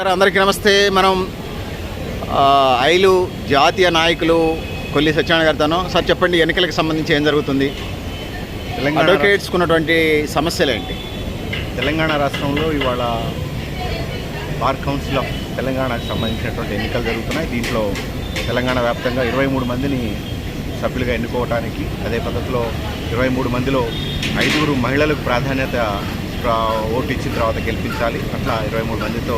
అందరికీ నమస్తే. మనం ఐలు జాతీయ నాయకులు కొల్లి సత్యనారాయణ గారితో సార్ చెప్పండి, ఎన్నికలకు సంబంధించి ఏం జరుగుతుంది, అడ్వకేట్స్కి ఉన్నటువంటి సమస్యలు ఏంటి? తెలంగాణ రాష్ట్రంలో ఇవాళ బార్ కౌన్సిల్ ఆఫ్ తెలంగాణకు సంబంధించినటువంటి ఎన్నికలు జరుగుతున్నాయి. దీంట్లో తెలంగాణ వ్యాప్తంగా 23 మందిని సభ్యులుగా ఎన్నుకోవడానికి, అదే పద్ధతిలో 23 మందిలో 5 మహిళలకు ప్రాధాన్యత ఓటు ఇచ్చిన తర్వాత గెలిపించాలి. అట్లా 23 మందితో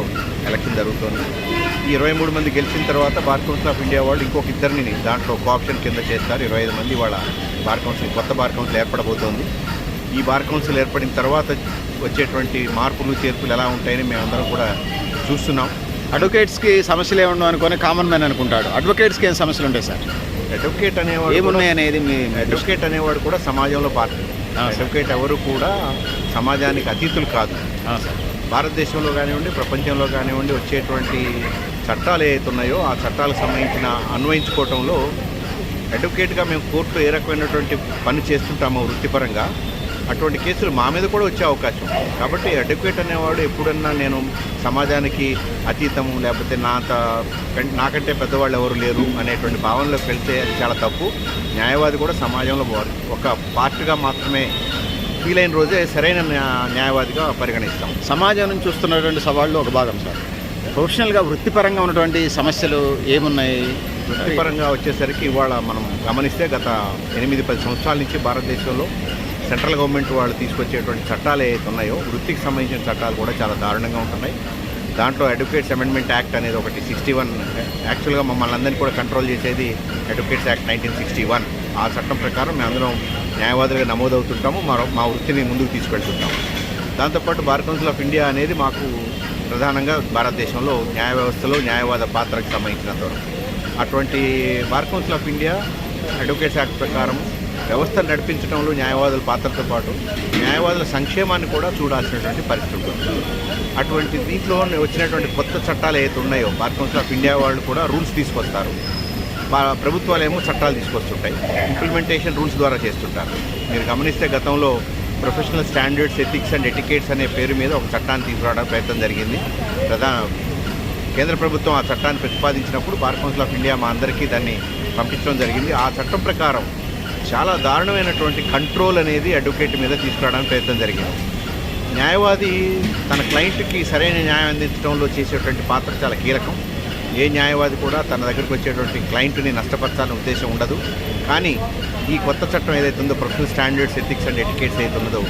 ఎలక్షన్ జరుగుతుంది. ఈ 23 మంది గెలిచిన తర్వాత బార్ కౌన్సిల్ ఆఫ్ ఇండియా వాళ్ళు ఇంకొక ఇద్దరిని దాంట్లో కోఆప్షన్ కింద చేస్తారు. 25 మంది వాళ్ళ బార్ కౌన్సిల్, కొత్త బార్ కౌన్సిల్ ఏర్పడబోతోంది. ఈ బార్ కౌన్సిల్ ఏర్పడిన తర్వాత వచ్చేటువంటి మార్పులు చేర్పులు ఎలా ఉంటాయని మేమందరం కూడా చూస్తున్నాం. అడ్వకేట్స్కి సమస్యలు ఏముండవు అనుకొని కామన్ మ్యాన్ అనుకుంటాడు. అడ్వకేట్స్కి ఏం సమస్యలు ఉంటాయి సార్? అడ్వకేట్ అనేవాడు ఏమున్నాయి అనేది అడ్వకేట్ అనేవాడు కూడా సమాజంలో పార్టీ. అడ్వకేట్ ఎవరు కూడా సమాజానికి అతీతులు కాదు. భారతదేశంలో కానివ్వండి, ప్రపంచంలో కానివ్వండి, వచ్చేటువంటి చట్టాలు ఏవైతే ఉన్నాయో ఆ చట్టాలకు సంబంధించిన అన్వయించుకోవటంలో అడ్వకేట్గా మేము కోర్టులో ఏ రకమైనటువంటి పని చేస్తుంటామో వృత్తిపరంగా, అటువంటి కేసులు మా మీద కూడా వచ్చే అవకాశం ఉంది. కాబట్టి అడ్వకేట్ అనేవాడు ఎప్పుడన్నా నేను సమాజానికి అతీతము, లేకపోతే నాకంటే పెద్దవాళ్ళు ఎవరు లేరు అనేటువంటి భావనలోకి వెళ్తే అది చాలా తప్పు. న్యాయవాది కూడా సమాజంలో ఒక పార్ట్గా మాత్రమే ఫీల్ అయిన రోజే సరైన న్యాయవాదిగా పరిగణిస్తాం. సమాజం నుంచి చూస్తున్నటువంటి సవాళ్ళు ఒక భాగం సార్. ప్రొఫెషనల్గా వృత్తిపరంగా ఉన్నటువంటి సమస్యలు ఏమున్నాయి? వృత్తిపరంగా వచ్చేసరికి ఇవాళ మనం గమనిస్తే గత 8-10 సంవత్సరాల నుంచి భారతదేశంలో సెంట్రల్ గవర్నమెంట్ వాళ్ళు తీసుకొచ్చేటువంటి చట్టాలు ఏవైతే ఉన్నాయో వృత్తికి సంబంధించిన చట్టాలు కూడా చాలా దారుణంగా ఉంటున్నాయి. దాంట్లో అడ్వకేట్స్ అమెండ్మెంట్ యాక్ట్ అనేది ఒకటి 61, యాక్చువల్గా మమ్మల్ని అందరినీ కూడా కంట్రోల్ చేసేది అడ్వకేట్స్ యాక్ట్ 1961. ఆ చట్టం ప్రకారం మేమందరం న్యాయవాదులుగా నమోదవుతుంటాము, మా వృత్తిని ముందుకు తీసుకెళ్తుంటాము. దాంతోపాటు బార్ కౌన్సిల్ ఆఫ్ ఇండియా అనేది మాకు ప్రధానంగా భారతదేశంలో న్యాయ వ్యవస్థలో న్యాయవాద పాత్రకు సంబంధించినంతవరకు. అటువంటి bar council of India advocates act ప్రకారం వ్యవస్థను నడిపించడంలో న్యాయవాదుల పాత్రతో పాటు న్యాయవాదుల సంక్షేమాన్ని కూడా చూడాల్సినటువంటి పరిస్థితి ఉంటుంది. అటువంటి దీంట్లో వచ్చినటువంటి కొత్త చట్టాలు ఏవైతే ఉన్నాయో బార్ కౌన్సిల్ ఆఫ్ ఇండియా వాళ్ళు కూడా రూల్స్ తీసుకొస్తారు, ప్రభుత్వాలు ఏమో చట్టాలు తీసుకొస్తుంటాయి, ఇంప్లిమెంటేషన్ రూల్స్ ద్వారా చేస్తుంటారు. మీరు గమనిస్తే గతంలో professional standards, ethics and etiquettes అనే పేరు మీద ఒక చట్టాన్ని తీసుకురావడానికి ప్రయత్నం జరిగింది. కేంద్ర ప్రభుత్వం ఆ చట్టాన్ని ప్రతిపాదించినప్పుడు బార్ కౌన్సిల్ ఆఫ్ ఇండియా మా అందరికీ దాన్ని పంపించడం జరిగింది. ఆ చట్టం ప్రకారం చాలా దారుణమైనటువంటి కంట్రోల్ అనేది అడ్వకేట్ మీద తీసుకురావడానికి ప్రయత్నం జరిగింది. న్యాయవాది తన క్లయింట్కి సరైన న్యాయం అందించడంలో చేసేటువంటి పాత్ర చాలా కీలకం. ఏ న్యాయవాది కూడా తన దగ్గరికి వచ్చేటువంటి క్లయింట్ని నష్టపరచాలనే ఉద్దేశం ఉండదు. కానీ ఈ కొత్త చట్టం ఏదైతే ఉందో professional standards, ethics and etiquettes ఏదైతే ఉన్నదో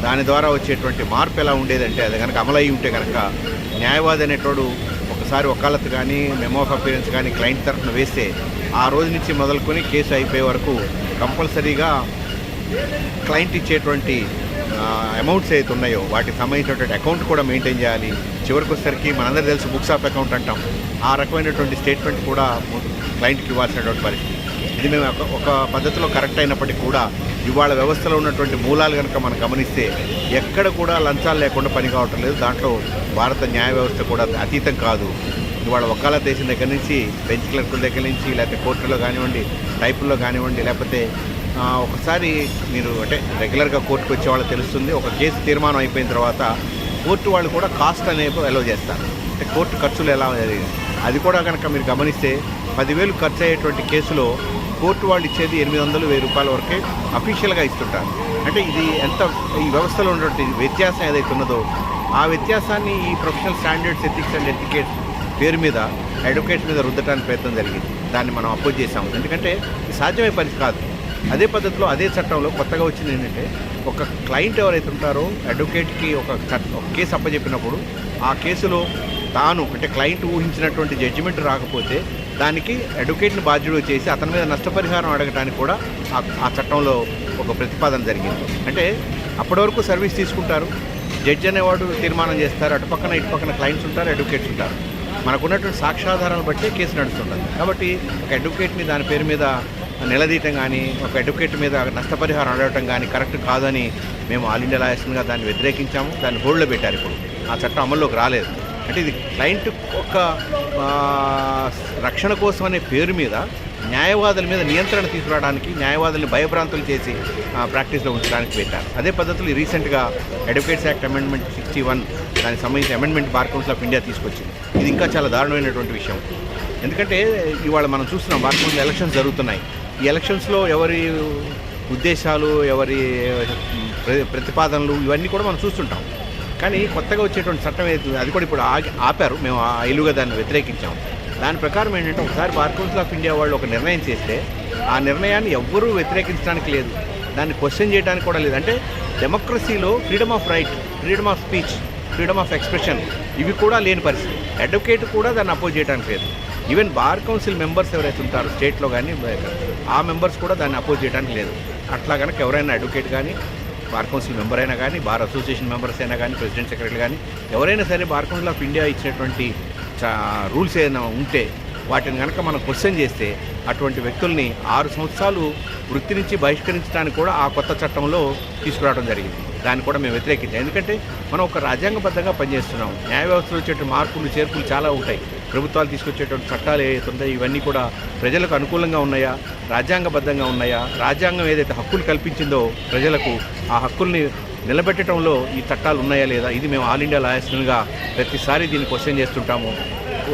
దాని ద్వారా వచ్చేటువంటి మార్పు ఎలా ఉండేదంటే, అది కనుక అమలు అయి ఉంటే కనుక న్యాయవాది అనేటోడు ఒకసారి వకాలత్ కానీ మెమో ఆఫ్ అపియరెన్స్ కానీ క్లయింట్ తరఫున వేస్తే ఆ రోజు నుంచి మొదలుకొని కేసు అయిపోయే వరకు కంపల్సరీగా క్లయింట్ ఇచ్చేటువంటి అమౌంట్స్ ఏదైతే ఉన్నాయో వాటికి సంబంధించినటువంటి అకౌంట్ కూడా మెయింటైన్ చేయాలి. చివరికి వచ్చేసరికి మనందరూ తెలుసు బుక్స్ ఆఫ్ అకౌంట్ అంటాం, ఆ రకమైనటువంటి స్టేట్మెంట్ కూడా క్లయింట్కి ఇవ్వాల్సినటువంటి పరిస్థితి. ఇది మేము ఒక పద్ధతిలో కరెక్ట్ అయినప్పటికీ కూడా ఇవాళ వ్యవస్థలో ఉన్నటువంటి మూలాలు కనుక మనం గమనిస్తే ఎక్కడ కూడా లంచాలు లేకుండా పని కావటం లేదు. దాంట్లో భారత న్యాయ వ్యవస్థ కూడా అతీతం కాదు. ఇవాళ వకాలత్ దేశం దగ్గర నుంచి బెంచ్ క్లర్కుల దగ్గర నుంచి, లేకపోతే కోర్టులో కానివ్వండి, టైపుల్లో కానివ్వండి, లేకపోతే ఒకసారి మీరు అంటే రెగ్యులర్గా కోర్టుకు వచ్చే వాళ్ళకి తెలుస్తుంది, ఒక కేసు తీర్మానం అయిపోయిన తర్వాత కోర్టు వాళ్ళు కూడా కాస్ట్ అనేది అలౌ చేస్తారు. అంటే కోర్టు ఖర్చులు ఎలా అది కూడా కనుక మీరు గమనిస్తే 10,000 ఖర్చు అయ్యేటువంటి కేసులో కోర్టు వాళ్ళు ఇచ్చేది 800-1000 రూపాయల వరకే అఫీషియల్గా ఇస్తుంటారు. అంటే ఇది ఎంత ఈ వ్యవస్థలో ఉన్నటువంటి వ్యత్యాసం ఏదైతే ఉన్నదో ఆ వ్యత్యాసాన్ని ఈ professional standards, ethics and etiquettes పేరు మీద అడ్వకేట్స్ మీద రుద్దటానికి ప్రయత్నం జరిగింది. దాన్ని మనం అపోజ్ చేసాము. ఎందుకంటే ఇది సాధ్యమయ్యే పరిస్థితి కాదు. అదే పద్ధతిలో అదే చట్టంలో కొత్తగా వచ్చింది ఏంటంటే, ఒక క్లయింట్ ఎవరైతే ఉంటారో అడ్వకేట్కి ఒక కేసు అప్పచెప్పినప్పుడు ఆ కేసులో తాను అంటే క్లయింట్ ఊహించినటువంటి జడ్జిమెంట్ రాకపోతే దానికి అడ్వకేట్ని బాధ్యుడు చేసి అతని మీద నష్టపరిహారం అడగడానికి కూడా ఆ చట్టంలో ఒక ప్రతిపాదన జరిగింది. అంటే అప్పటి వరకు సర్వీస్ తీసుకుంటారు, జడ్జి అనేవాడు తీర్మానం చేస్తారు, అటుపక్కన ఇటుపక్కన క్లయింట్స్ ఉంటారు, అడ్వకేట్స్ ఉంటారు. మనకున్నటువంటి సాక్ష్యాధారాలను బట్టి కేసు నడుస్తుంటుంది. కాబట్టి ఒక అడ్వకేట్ని దాని పేరు మీద నిలదీయటం కానీ, ఒక అడ్వకేట్ మీద నష్టపరిహారం అడగటం కానీ కరెక్ట్ కాదని మేము ఆల్ ఇండియా లాయర్స్గా దాన్ని వ్యతిరేకించాము. దాన్ని హోల్డ్లో పెట్టారు. ఇప్పుడు ఆ చట్టం అమల్లోకి రాలేదు. అంటే ఇది క్లయింట్ ఒక రక్షణ కోసం అనే పేరు మీద న్యాయవాదుల మీద నియంత్రణ తీసుకురావడానికి, న్యాయవాదుల్ని భయభ్రాంతులు చేసి ప్రాక్టీస్లో ఉంచడానికి పెట్టారు. అదే పద్ధతులు రీసెంట్గా అడ్వకేట్స్ యాక్ట్ అమెండ్మెంట్ 61 దానికి సంబంధించిన amendment bar council of India తీసుకొచ్చింది. ఇది ఇంకా చాలా దారుణమైనటువంటి విషయం. ఎందుకంటే ఇవాళ మనం చూస్తున్నాం బార్ కౌన్సిల్ ఎలక్షన్స్ జరుగుతున్నాయి. ఈ ఎలక్షన్స్లో ఎవరి ఉద్దేశాలు, ఎవరి ప్రతిపాదనలు ఇవన్నీ కూడా మనం చూస్తుంటాం. కానీ కొత్తగా వచ్చేటువంటి చట్టం ఏదైతే అది కూడా ఇప్పుడు ఆపారు. మేము ఐలుగా దాన్ని వ్యతిరేకించాం. దాని ప్రకారం ఏంటంటే ఒకసారి బార్ కౌన్సిల్ ఆఫ్ ఇండియా వాళ్ళు ఒక నిర్ణయం చేస్తే ఆ నిర్ణయాన్ని ఎవ్వరూ వ్యతిరేకించడానికి లేదు, దాన్ని క్వశ్చన్ చేయడానికి కూడా లేదు. అంటే డెమోక్రసీలో freedom of right, freedom of speech, freedom of expression ఇవి కూడా లేని పరిస్థితి. అడ్వకేట్ కూడా దాన్ని అపోజ్ చేయడానికి లేదు. ఈవెన్ బార్ కౌన్సిల్ మెంబర్స్ ఎవరైతే ఉంటారో స్టేట్లో కానీ ఆ మెంబర్స్ కూడా దాన్ని అపోజ్ చేయడానికి లేదు. అట్లా కనుక ఎవరైనా అడ్వకేట్ కానీ, బార్ కౌన్సిల్ మెంబర్ అయినా కానీ, బార్ అసోసియేషన్ మెంబర్స్ అయినా కానీ, ప్రెసిడెంట్ సెక్రటరీ కానీ ఎవరైనా సరే బార్ కౌన్సిల్ ఆఫ్ ఇండియా ఇచ్చినటువంటి రూల్స్ ఏదైనా ఉంటే వాటిని కనుక మనం క్వశ్చన్ చేస్తే అటువంటి వ్యక్తుల్ని 6 సంవత్సరాలు వృత్తి నుంచి బహిష్కరించడానికి కూడా ఆ కొత్త చట్టంలో తీసుకురావడం జరిగింది. దాన్ని కూడా మేము వ్యతిరేకించాం. ఎందుకంటే మనం ఒక రాజ్యాంగబద్ధంగా పనిచేస్తున్నాం. న్యాయ వ్యవస్థలో వచ్చేటువంటి మార్పులు చేర్పులు చాలా ఉంటాయి. ప్రభుత్వాలు తీసుకొచ్చేటువంటి చట్టాలు ఏవైతే ఉన్నాయో ఇవన్నీ కూడా ప్రజలకు అనుకూలంగా ఉన్నాయా, రాజ్యాంగబద్ధంగా ఉన్నాయా, రాజ్యాంగం ఏదైతే హక్కులు కల్పించిందో ప్రజలకు ఆ హక్కుల్ని నిలబెట్టడంలో ఈ చట్టాలు ఉన్నాయా లేదా, ఇది మేము ఆల్ ఇండియా లాయర్స్గా ప్రతిసారి దీన్ని క్వశ్చన్ చేస్తుంటాము.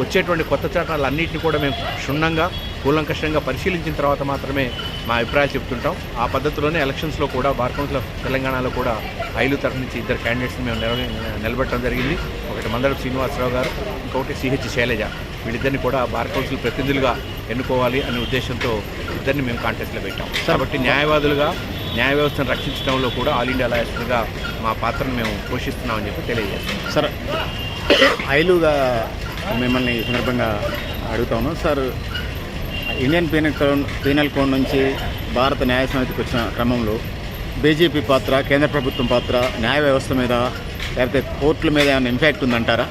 వచ్చేటువంటి కొత్త చట్టాలన్నింటినీ కూడా మేము క్షుణ్ణంగా కూలంకషంగా పరిశీలించిన తర్వాత మాత్రమే మా అభిప్రాయాలు చెప్తుంటాం. ఆ పద్ధతిలోనే ఎలక్షన్స్లో కూడా బార్ కౌన్సిల్ ఆఫ్ తెలంగాణలో కూడా ఐలు తరఫు నుంచి 2 క్యాండిడేట్స్ని మేము నిలబెట్టడం జరిగింది. ఒకటి మందరపు శ్రీనివాసరావు గారు, ఇంకొకటి సిహెచ్ శైలజ. వీళ్ళిద్దరిని కూడా బార్ కౌన్సిల్ ప్రతినిధులుగా ఎన్నుకోవాలి అనే ఉద్దేశంతో ఇద్దరిని మేము కాంటెస్ట్లో పెట్టాం. కాబట్టి న్యాయవాదులుగా న్యాయ వ్యవస్థను రక్షించడంలో కూడా ఆల్ ఇండియా లాయర్స్గా మా పాత్రను మేము పోషిస్తున్నామని చెప్పి తెలియజేస్తాం. సార్, ఐలుగా మిమ్మల్ని ఈ సందర్భంగా అడుగుతాను సార్. ఇండియన్ పీనల్ కోడ్ నుంచి భారత న్యాయ సమితికి వచ్చిన క్రమంలో బీజేపీ పాత్ర, కేంద్ర ప్రభుత్వం పాత్ర న్యాయ వ్యవస్థ మీద లేకపోతే కోర్టుల మీద ఏమైనా ఇంపాక్ట్ ఉందంటారా?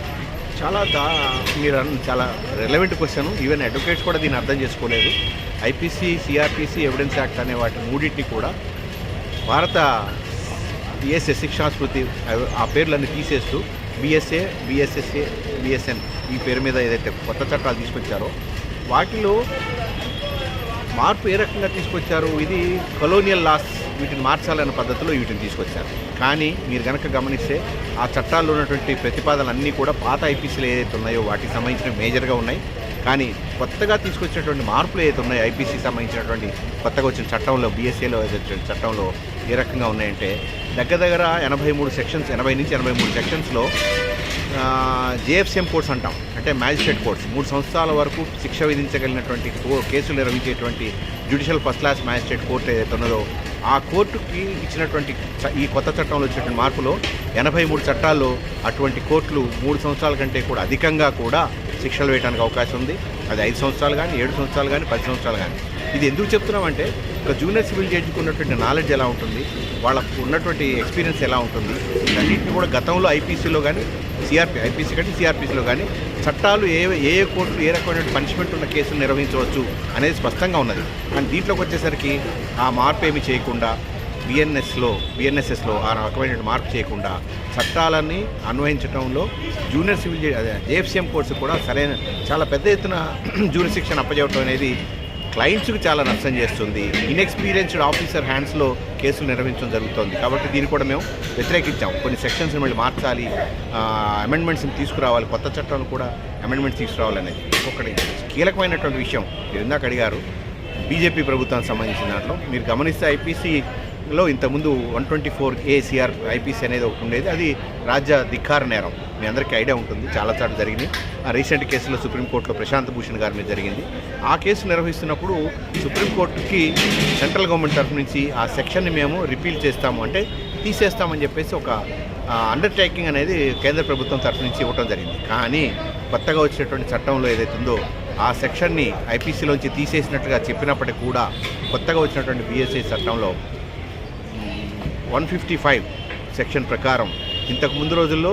మీరు చాలా రెలవెంట్ క్వశ్చన్. ఈవెన్ అడ్వకేట్స్ కూడా దీన్ని అర్థం చేసుకోలేదు. ఐపీసీ, సిఆర్పిసి, ఎవిడెన్స్ యాక్ట్ అనే వాటి మూడింటిని కూడా భారత బిఎస్ఏ శిక్షా స్మృతి ఆ పేర్లన్నీ తీసేస్తూ బిఎస్ఏ, బిఎస్ఎస్ఏ, బిఎస్ఎన్ ఈ పేరు మీద ఏదైతే కొత్త చట్టాలు తీసుకొచ్చారో వాటిలో మార్పు ఏ రకంగా తీసుకొచ్చారు, ఇది కొలోనియల్ లాస్ వీటిని మార్చాలన్న పద్ధతిలో వీటిని తీసుకొచ్చారు. కానీ మీరు కనుక గమనిస్తే ఆ చట్టాల్లో ఉన్నటువంటి ప్రతిపాదనలన్నీ కూడా పాత ఐపీసీలు ఏదైతే ఉన్నాయో వాటికి సంబంధించిన మేజర్గా ఉన్నాయి. కానీ కొత్తగా తీసుకొచ్చినటువంటి మార్పులు ఏదైతే ఉన్నాయో ఐపీసీకి సంబంధించినటువంటి కొత్తగా వచ్చిన చట్టంలో, బీఎస్ఏలో వచ్చిన చట్టంలో ఏ రకంగా ఉన్నాయంటే దగ్గర 83 సెక్షన్స్, 80 నుంచి 83 సెక్షన్స్లో జేఎఫ్సీఎం కోర్ట్స్ అంటాం, అంటే మ్యాజిస్ట్రేట్ కోర్ట్స్ 3 సంవత్సరాల వరకు శిక్ష విధించగలిగినటువంటి కేసులు నిర్వహించేటువంటి judicial first class magistrate court ఏదైతే ఉన్నదో ఆ కోర్టుకి ఇచ్చినటువంటి ఈ కొత్త చట్టంలో వచ్చినటువంటి మార్పులో 83 చట్టాల్లో అటువంటి కోర్టులు 3 సంవత్సరాల కంటే కూడా అధికంగా కూడా శిక్షలు వేయడానికి అవకాశం ఉంది. అది 5 సంవత్సరాలు కానీ, 7 సంవత్సరాలు కానీ, 10 సంవత్సరాలు కానీ. ఇది ఎందుకు చెప్తున్నామంటే ఒక జూనియర్ సివిల్ జడ్జికి ఉన్నటువంటి నాలెడ్జ్ ఎలా ఉంటుంది, వాళ్ళకు ఉన్నటువంటి ఎక్స్పీరియన్స్ ఎలా ఉంటుంది, అన్నింటినీ కూడా గతంలో ఐపీసీలో కానీ ఐపీసీ కంటే సిఆర్పిసిలో కానీ చట్టాలు ఏ కోర్టులు ఏ రకమైన పనిష్మెంట్ ఉన్న కేసులు నిర్వహించవచ్చు అనేది స్పష్టంగా ఉన్నది. కానీ దీంట్లోకి వచ్చేసరికి ఆ మార్పు ఏమి చేయకుండా బిఎన్ఎస్ఎస్లో ఆ రకమైన మార్పు చేయకుండా చట్టాలన్నీ అన్వయించడంలో జూనియర్ సివిల్ జేఎఫ్సీఎం కోర్ట్స్ కూడా చాలా పెద్ద ఎత్తున జ్యూరిస్డిక్షన్ అప్పచెప్పడం అనేది క్లయింట్స్కి చాలా నష్టం చేస్తుంది. ఇన్ఎక్స్పీరియన్స్డ్ ఆఫీసర్ హ్యాండ్స్లో కేసులు నిర్వహించడం జరుగుతుంది. కాబట్టి దీన్ని కూడా మేము వ్యతిరేకించాం. కొన్ని సెక్షన్స్ని మళ్ళీ మార్చాలి, అమెండ్మెంట్స్ని తీసుకురావాలి, కొత్త చట్టాలను కూడా అమెండ్మెంట్స్ తీసుకురావాలనేది ఒకటి కీలకమైనటువంటి విషయం. మీరు ఇందాక అడిగారు బీజేపీ ప్రభుత్వానికి సంబంధించిన దాంట్లో మీరు గమనిస్తే ఐపీసీలో ఇంతకుముందు 124A సిఆర్ ఐపీసీ అనేది ఒకటి ఉండేది. అది రాజ్య ధిక్కార నేరం, మీ అందరికీ ఐడియా ఉంటుంది, చాలా చాటు జరిగింది. ఆ రీసెంట్ కేసులో సుప్రీంకోర్టులో ప్రశాంత్ భూషణ్ గారి మీద జరిగింది. ఆ కేసు నిర్వహిస్తున్నప్పుడు సుప్రీంకోర్టుకి సెంట్రల్ గవర్నమెంట్ తరఫు నుంచి ఆ సెక్షన్ని మేము రిపీల్ చేస్తాము, అంటే తీసేస్తామని చెప్పేసి ఒక అండర్టేకింగ్ అనేది కేంద్ర ప్రభుత్వం తరఫు నుంచి ఇవ్వడం జరిగింది. కానీ కొత్తగా వచ్చినటువంటి చట్టంలో ఏదైతే ఉందో ఆ సెక్షన్ని ఐపీసీలోంచి తీసేసినట్టుగా చెప్పినప్పటికీ కూడా కొత్తగా వచ్చినటువంటి బిఎస్ఏ చట్టంలో 155 సెక్షన్ ప్రకారం ఇంతకు ముందు రోజుల్లో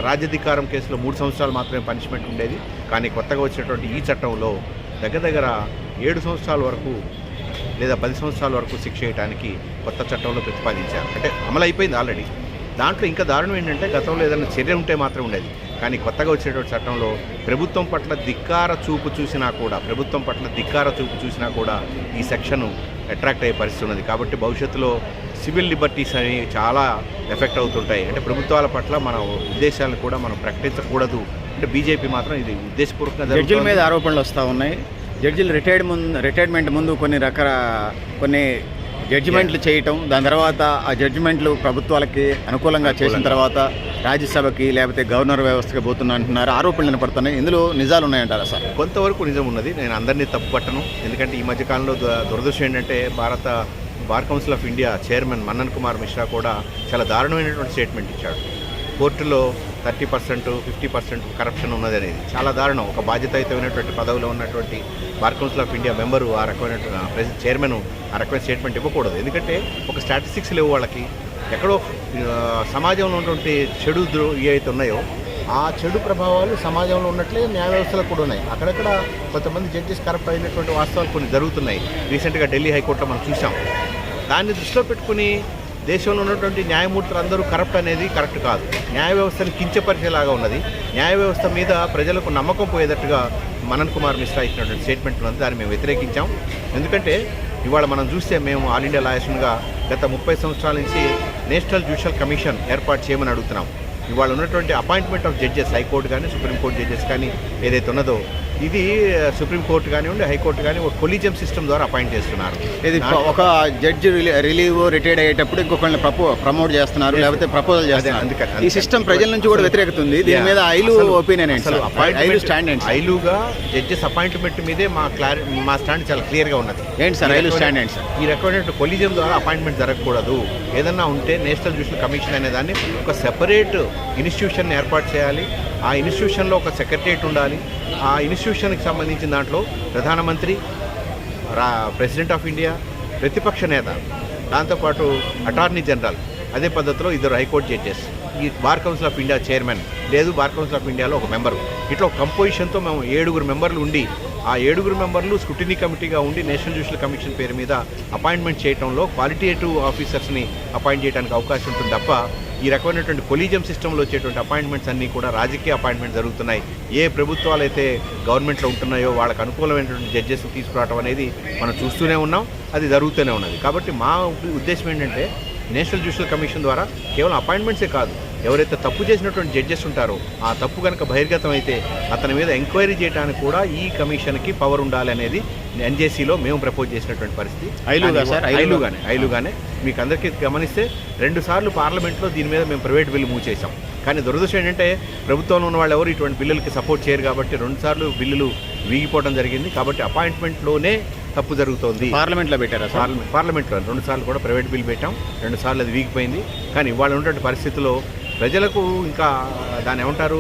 రాజ్యాధికారం కేసులో 3 సంవత్సరాలు మాత్రమే పనిష్మెంట్ ఉండేది. కానీ కొత్తగా వచ్చినటువంటి ఈ చట్టంలో దగ్గర 7 సంవత్సరాల వరకు లేదా 10 సంవత్సరాల వరకు శిక్ష చేయడానికి కొత్త చట్టంలో ప్రతిపాదించారు. అంటే అమలు అయిపోయింది ఆల్రెడీ. దాంట్లో ఇంకా దారుణం ఏంటంటే గతంలో ఏదైనా చర్య ఉంటే మాత్రం ఉండేది. కానీ కొత్తగా వచ్చేటువంటి చట్టంలో ప్రభుత్వం పట్ల ధిక్కార చూపు చూసినా కూడా ఈ సెక్షను అట్రాక్ట్ అయ్యే పరిస్థితి ఉన్నది. కాబట్టి భవిష్యత్తులో సివిల్ లిబర్టీస్ అనేవి చాలా ఎఫెక్ట్ అవుతుంటాయి. అంటే ప్రభుత్వాల పట్ల మన ఉద్దేశాలను కూడా మనం ప్రకటించకూడదు. అంటే బీజేపీ మాత్రం ఇది ఉద్దేశపూర్వకంగా జడ్జిల మీద ఆరోపణలు వస్తూ ఉన్నాయి. జడ్జిలు రిటైర్మెంట్ ముందు కొన్ని జడ్జిమెంట్లు చేయటం, దాని తర్వాత ఆ జడ్జిమెంట్లు ప్రభుత్వాలకి అనుకూలంగా చేసిన తర్వాత రాజ్యసభకి లేకపోతే గవర్నర్ వ్యవస్థకి పోతున్నా అంటున్నారు, ఆరోపణలు వినపడుతున్నాయి. ఇందులో నిజాలు ఉన్నాయంటారా సార్? కొంతవరకు నిజం ఉన్నది. నేను అందరినీ తప్పుపట్టను. ఎందుకంటే ఈ మధ్యకాలంలో దురదృష్టం ఏంటంటే భారత bar council of India chairman Mannan Kumar Mishra కూడా చాలా దారుణమైనటువంటి స్టేట్మెంట్ ఇచ్చాడు. కోర్టులో 30%, 50% కరప్షన్ ఉన్నది అనేది చాలా దారుణం. ఒక బాధ్యతాయుతమైనటువంటి పదవిలో ఉన్నటువంటి bar council of India member ఆ రకమైన చైర్మన్ ఆ రకమైన స్టేట్మెంట్ ఇవ్వకూడదు. ఎందుకంటే ఒక స్టాటిస్టిక్స్ లేవు వాళ్ళకి. ఎక్కడో సమాజంలో ఉన్నటువంటి చెడు ఏవైతే ఉన్నాయో ఆ చెడు ప్రభావాలు సమాజంలో ఉన్నట్లే న్యాయ వ్యవస్థలో కూడా ఉన్నాయి. అక్కడక్కడ కొంతమంది జడ్జెస్ కరప్ట్ అయినటువంటి వాస్తవాలు కొన్ని జరుగుతున్నాయి. రీసెంట్గా ఢిల్లీ హైకోర్టులో మనం చూసాం. దాన్ని దృష్టిలో పెట్టుకుని దేశంలో ఉన్నటువంటి న్యాయమూర్తులు అందరూ కరప్ట్ అనేది కరెక్ట్ కాదు. న్యాయ వ్యవస్థను కించపరిచేలాగా ఉన్నది. న్యాయ వ్యవస్థ మీద ప్రజలకు నమ్మకం పోయేటట్టుగా మన్నన్ కుమార్ మిశ్రా ఇచ్చినటువంటి స్టేట్మెంట్ ఉన్నది. దాన్ని మేము వ్యతిరేకించాం. ఎందుకంటే ఇవాళ మనం చూస్తే మేము ఆల్ ఇండియా లాయర్స్గా గత 30 సంవత్సరాల నుంచి నేషనల్ జ్యుడిషియల్ కమిషన్ ఏర్పాటు చేయమని అడుగుతున్నాం. ఇవాళ ఉన్నటువంటి అపాయింట్మెంట్ ఆఫ్ జడ్జెస్, హైకోర్టు కానీ సుప్రీంకోర్టు జడ్జెస్ కానీ ఏదైతే ఉన్నదో ఇది సుప్రీంకోర్టు కానివ్వండి, హైకోర్టు కానీ ఒక కొలీజియం సిస్టమ్ ద్వారా అపాయింట్ చేస్తున్నారు. ఇది ఒక జడ్జి రిటైర్డ్ అయ్యేటప్పుడు ఇంకొకరిని ప్రమోట్ చేస్తున్నారు, లేకపోతే ప్రపోజల్ చేస్తున్నారు. అందుకని ఈ సిస్టమ్ ప్రజల నుంచి కూడా వ్యతిరేకత ఉంది. దీని మీద ఐలు ఒపీనియన్ ఐలుగా జడ్జెస్ అపాయింట్మెంట్ మీదే మా స్టాండ్ చాలా క్లియర్గా ఉన్నది. ఏంటి సార్ ఐలు స్టాండ్ ఏంటి సార్? ఈ రకమైన కొలీజియం ద్వారా అపాయింట్మెంట్ జరగకూడదు. ఏదన్నా ఉంటే నేషనల్ జ్యుడిషియల్ కమిషన్ అనే దాన్ని ఒక సెపరేట్ ఇన్స్టిట్యూషన్ ఏర్పాటు చేయాలి. ఆ ఇన్స్టిట్యూషన్లో ఒక సెక్రటరియట్ ఉండాలి. ఆ ఇన్స్టిట్యూషన్కి సంబంధించిన దాంట్లో ప్రధానమంత్రి, ప్రెసిడెంట్ ఆఫ్ ఇండియా, ప్రతిపక్ష నేత, దాంతోపాటు అటార్నీ జనరల్, అదే పద్ధతిలో 2 హైకోర్టు జడ్జెస్, ఈ bar council of India chairman లేదు బార్ కౌన్సిల్ ఆఫ్ ఇండియాలో ఒక మెంబరు, ఇట్లా ఒక కంపోజిషన్తో మేము 7 మెంబర్లు ఉండి ఆ 7 మెంబర్లు స్క్రూటినీ కమిటీగా ఉండి నేషనల్ జ్యుడిషియల్ కమిషన్ పేరు మీద అపాయింట్మెంట్ చేయడంలో క్వాలిటేటివ్ ఆఫీసర్స్ని అపాయింట్ చేయడానికి అవకాశం ఉంటుంది తప్ప ఈ రకమైనటువంటి కొలీజియం సిస్టంలో వచ్చేటువంటి అపాయింట్మెంట్స్ అన్నీ కూడా రాజకీయ అపాయింట్మెంట్ జరుగుతున్నాయి. ఏ ప్రభుత్వాలు అయితే గవర్నమెంట్లో ఉంటున్నాయో వాళ్ళకు అనుకూలమైనటువంటి జడ్జెస్ తీసుకురావడం అనేది మనం చూస్తూనే ఉన్నాం. అది జరుగుతూనే ఉన్నది. కాబట్టి మా ఉద్దేశం ఏంటంటే నేషనల్ జ్యుడిషియల్ కమిషన్ ద్వారా కేవలం అపాయింట్మెంట్సే కాదు, ఎవరైతే తప్పు చేసినటువంటి జడ్జెస్ ఉంటారో ఆ తప్పు కనుక బహిర్గతం అయితే అతని మీద ఎంక్వైరీ చేయడానికి కూడా ఈ కమిషన్కి పవర్ ఉండాలి అనేది ఎన్జేసీలో మేము ప్రపోజ్ చేసినటువంటి పరిస్థితి. ఐలుగానే మీకు అందరికీ గమనిస్తే 2 సార్లు పార్లమెంట్లో దీని మీద మేము ప్రైవేట్ బిల్లు మూవ్ చేసాం. కానీ దురదృష్టం ఏంటంటే ప్రభుత్వంలో ఉన్న వాళ్ళు ఎవరు ఇటువంటి బిల్లులకి సపోర్ట్ చేయరు కాబట్టి 2 సార్లు బిల్లులు వీగిపోవడం జరిగింది. కాబట్టి అపాయింట్మెంట్లోనే తప్పు జరుగుతోంది. పార్లమెంట్లో పెట్టారా? పార్లమెంట్లో 2 సార్లు కూడా ప్రైవేట్ బిల్ పెట్టాం. 2 సార్లు అది వీగిపోయింది. కానీ ఇవాళ ఉన్నటువంటి పరిస్థితుల్లో ప్రజలకు ఇంకా దాన్ని ఏమంటారు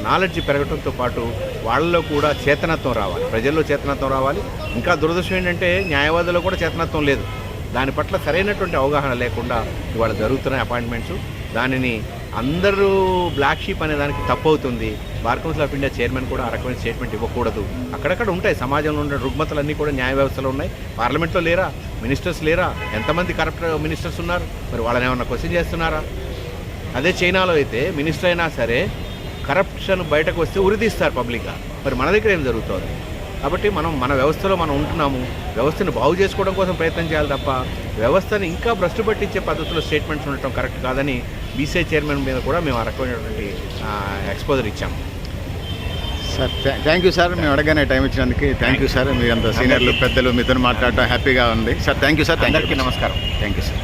నాలెడ్జ్ పెరగడంతో పాటు వాళ్ళలో కూడా చేతనత్వం రావాలి, ప్రజల్లో చేతనత్వం రావాలి. ఇంకా దురదృష్టం ఏంటంటే న్యాయవాదుల్లో కూడా చేతనత్వం లేదు. దాని పట్ల సరైనటువంటి అవగాహన లేకుండా ఇవాళ జరుగుతున్న అపాయింట్మెంట్స్, దానిని అందరూ బ్లాక్ షీప్ అనే దానికి తప్పు అవుతుంది. Bar council of India chairman కూడా ఆ రకమైన స్టేట్మెంట్ ఇవ్వకూడదు. అక్కడక్కడ ఉంటాయి సమాజంలో ఉన్న రుగ్మతలన్నీ కూడా న్యాయ వ్యవస్థలో ఉన్నాయి. పార్లమెంట్లో లేరా? మినిస్టర్స్ లేరా? ఎంతమంది కరప్ట్ మినిస్టర్స్ ఉన్నారు? మరి వాళ్ళని ఏమన్నా క్వశ్చన్ చేస్తున్నారా? అదే చైనాలో అయితే మినిస్టర్ అయినా సరే కరప్షన్ బయటకు వస్తే ఉరిదీస్తారు పబ్లిక్గా. మరి మన దగ్గర ఏం జరుగుతుంది? కాబట్టి మన వ్యవస్థలో మనం ఉంటున్నాము. వ్యవస్థను బాగు చేసుకోవడం కోసం ప్రయత్నం చేయాలి తప్ప వ్యవస్థను ఇంకా భ్రష్టు పట్టించే పద్ధతిలో స్టేట్మెంట్స్ ఉండటం కరెక్ట్ కాదని బీసీఐ చైర్మన్ మీద కూడా మేము ఆ రకమైనటువంటి ఎక్స్పోజర్ ఇచ్చాము. Sir thank you sir. మేము అడగానే టైం ఇచ్చినందుకు థ్యాంక్ యూ సార్. మీరంతా సీనియర్లు పెద్దలు మీతో మాట్లాడటం హ్యాపీగా ఉంది సార్. Thank you sir. అందరికీ నమస్కారం. Thank you sir.